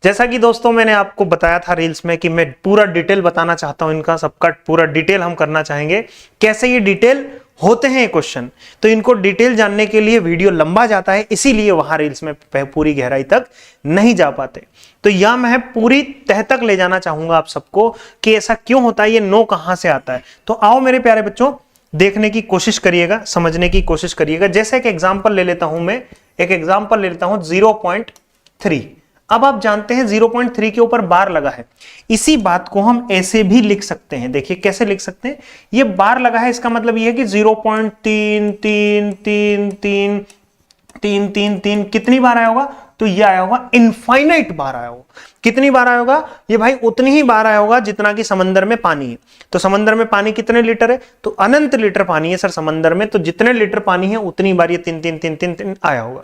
जैसा कि दोस्तों मैंने आपको बताया था रील्स में कि मैं पूरा डिटेल बताना चाहता हूं, इनका सबका पूरा डिटेल हम करना चाहेंगे, कैसे ये डिटेल होते हैं क्वेश्चन। तो इनको डिटेल जानने के लिए वीडियो लंबा जाता है, इसीलिए वहां रील्स में पूरी गहराई तक नहीं जा पाते। तो यह मैं पूरी तह तक ले जाना चाहूंगा आप सबको कि ऐसा क्यों होता है, ये नो कहां से आता है। तो आओ मेरे प्यारे बच्चों, देखने की कोशिश करिएगा, समझने की कोशिश करिएगा। जैसे एक एग्जाम्पल ले लेता हूं मैं, एक एग्जाम्पल ले लेता हूं 0.3। अब आप जानते हैं 0.3 के ऊपर बार लगा है। इसी बात को हम ऐसे भी लिख सकते हैं। देखिए कैसे लिख सकते हैं, ये बार लगा है, इसका मतलब ये है कि 0.3333333 कितनी बार आया होगा, तो ये आया होगा इनफाइनाइट बार आया होगा। कितनी बार आया होगा, ये भाई उतनी ही बार आया होगा जितना कि समंदर में पानी है। तो समंदर में पानी कितने लीटर है, तो अनंत लीटर पानी है सर समंदर में, तो जितने लीटर पानी है उतनी बार ये 3 आया होगा।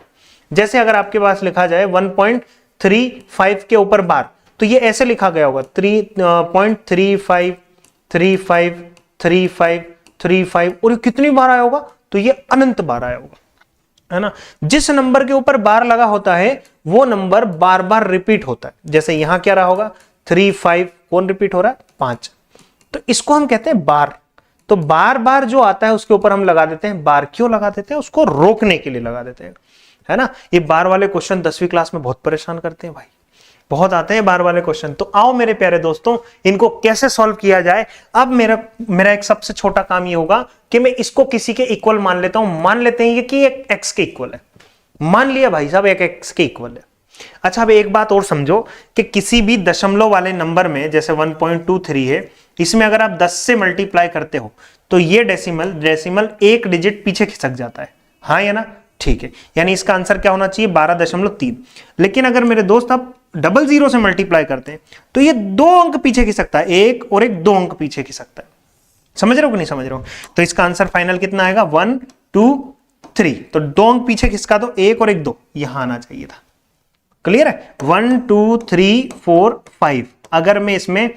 जैसे अगर आपके पास लिखा जाए 1.35 के ऊपर बार, तो ये ऐसे लिखा गया होगा 3.35 और ये कितनी बार आया होगा, तो ये अनंत बार आया होगा, है ना। जिस नंबर के ऊपर बार लगा होता है वो नंबर बार बार रिपीट होता है। जैसे यहां क्या रहा होगा 35, कौन रिपीट हो रहा है, 5। तो इसको हम कहते हैं बार। तो बार बार जो आता है उसके ऊपर हम लगा देते हैं बार। क्यों लगा देते हैं, उसको रोकने के लिए लगा देते हैं, है ना। ये बार वाले क्वेश्चन 10वीं क्लास में बहुत परेशान करते हैं भाई, बहुत आते हैं बार वाले क्वेश्चन। तो आओ मेरे प्यारे दोस्तों, इनको कैसे सॉल्व किया जाए। अब मेरा एक सबसे छोटा काम ये होगा कि मैं इसको किसी के इक्वल मान लेता हूं। मान लेते हैं ये कि एक x के इक्वल है, मान लिया भाई साहब एक x के इक्वल है। अच्छा अब एक बात और समझो कि किसी भी दशमलव वाले नंबर में, जैसे 1.23 है, इसमें अगर आप 10 से मल्टीप्लाई करते हो तो ये डेसिमल एक डिजिट पीछे खिसक जाता है, हाँ या ना, ठीक है। यानी इसका आंसर क्या होना चाहिए 12.3। लेकिन अगर मेरे दोस्त आप 00 से मल्टीप्लाई करते हैं तो ये 2 अंक पीछे खिसकता है, एक और एक 2 अंक पीछे खिसकता है। समझ रहे हो कि नहीं समझ रहे हो। तो इसका आंसर फाइनल कितना आएगा 1 2 3। तो 2 अंक पीछे खिसका दो, एक और एक 2 यहां आना चाहिए था। क्लियर है, 1 2 3 4 5। अगर मैं इसमें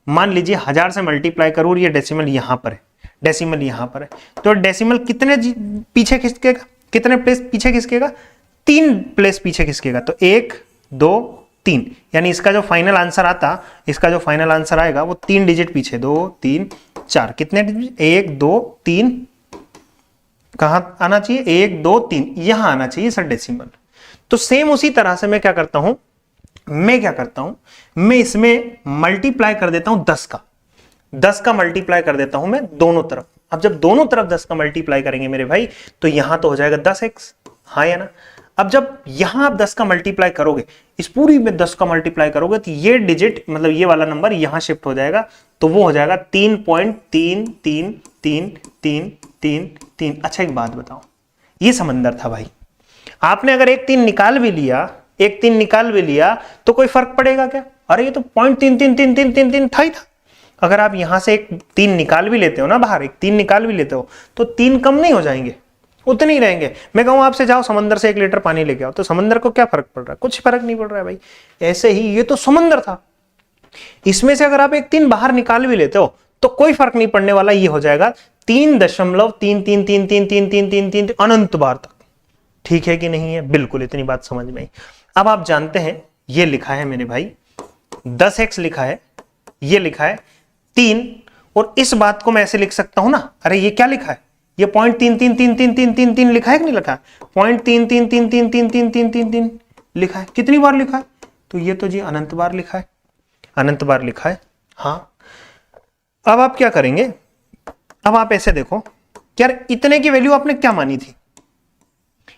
मान लीजिए 1000 से मल्टीप्लाई करूं और ये डेसिमल यहां पर है, डेसिमल यहां पर है, तो डेसिमल कितने पीछे खिसकेगा, कितने प्लेस पीछे खिसकेगा, 3 प्लेस पीछे खिसकेगा। तो 1 2 3, यानी इसका जो फाइनल आंसर आएगा वो 3 डिजिट पीछे, 2 3 4, कितने डिजिट, 1 2 3, कहां आना चाहिए 1 2 3, यहां आना चाहिए सर डेसिमल। तो सेम उसी तरह से मैं क्या करता हूं, मैं इसमें मल्टीप्लाई कर देता हूं 10 का मल्टीप्लाई कर देता हूं मैं दोनों तरफ। अब जब दोनों तरफ 10 का मल्टीप्लाई करेंगे मेरे भाई, तो यहां तो हो जाएगा 10x, हाँ या ना। अब जब यहां आप 10 का मल्टीप्लाई करोगे, इस पूरी में 10 का मल्टीप्लाई करोगे, तो ये डिजिट मतलब ये वाला नंबर यहां शिफ्ट हो जाएगा, तो वो हो जाएगा 3.333333। अच्छा एक बात बताओ, ये समंदर था भाई, आपने अगर एक 3 निकाल भी लिया तो कोई फर्क पड़ेगा क्या, अरे ये तो 0.333333 था ही था। अगर आप यहां से एक 3 निकाल भी लेते हो ना, बाहर एक 3 निकाल भी लेते हो, तो 3 कम नहीं हो जाएंगे, उतने ही रहेंगे। मैं कहूं आपसे जाओ समंदर से 1 लीटर पानी लेके आओ, तो समंदर को क्या फर्क पड़ रहा है, कुछ फर्क नहीं पड़ रहा है भाई। ऐसे ही ये तो समंदर था, इसमें से अगर आप एक 3 बाहर निकाल भी लेते हो तो कोई फर्क नहीं पड़ने वाला, ये हो जाएगा 3.33333333 अनंत बार तक। ठीक है कि नहीं है, बिल्कुल इतनी बात समझ में आई। अब आप जानते हैं ये लिखा है मैंने भाई 10x लिखा है, ये लिखा है 3, और इस बात को मैं ऐसे लिख सकता हूं ना, अरे ये क्या लिखा है, ये 0.333333 लिखा है कि नहीं लिखा है, 0.33333333 लिखा है। कितनी बार लिखा है, तो ये तो जी अनंत बार लिखा है, हाँ। अब आप क्या करेंगे, अब आप ऐसे देखो यार, इतने की वैल्यू आपने क्या मानी थी,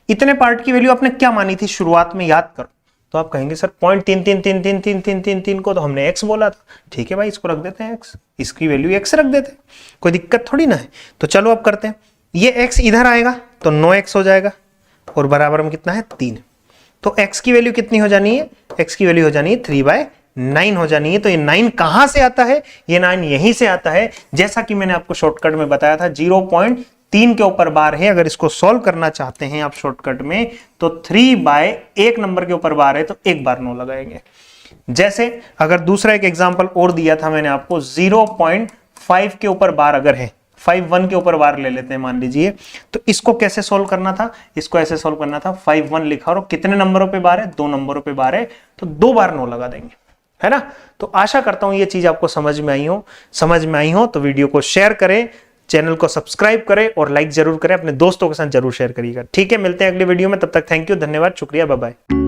इतने पार्ट की वैल्यू आपने क्या मानी थी शुरुआत में, याद करो। तो आप कहेंगे सर 0.333333 को तो हमने x बोला था, ठीक है भाई इसको रख देते हैं x, इसकी वैल्यू x रख देते हैं, कोई दिक्कत थोड़ी ना है। तो चलो अब करते हैं, ये x इधर आएगा तो 9x हो जाएगा, और बराबर में कितना है 3। तो x की वैल्यू कितनी हो जानी है, x की वैल्यू हो जानी है 3/9 हो जानी है। तो ये 9 कहां से आता है, ये 9 यहीं से आता है, जैसा कि मैंने आपको शॉर्टकट में बताया था। 0.3 के ऊपर बार है, अगर इसको सॉल्व करना चाहते हैं आप शॉर्टकट में, तो 3/1 नंबर के ऊपर बार है तो एक बार 9 लगाएंगे। जैसे अगर दूसरा एक एग्जांपल और दिया था मैंने आपको, 0.5 के ऊपर बार अगर है, 5 1 के ऊपर बार ले लेते हैं मान लीजिए। तो इसको कैसे सोल्व करना था, इसको ऐसे सोल्व करना था, 5 1 लिखा और कितने नंबरों पे बार है, 2 नंबरों पे बार है, तो 2 बार 9 लगा देंगे, है ना। तो आशा करता हूं ये चीज आपको समझ में आई हो तो वीडियो को शेयर करें, चैनल को सब्सक्राइब करें और लाइक जरूर करें, अपने दोस्तों के साथ जरूर शेयर करिएगा। ठीक है, मिलते हैं अगले वीडियो में, तब तक थैंक यू, धन्यवाद, शुक्रिया, बाय बाय।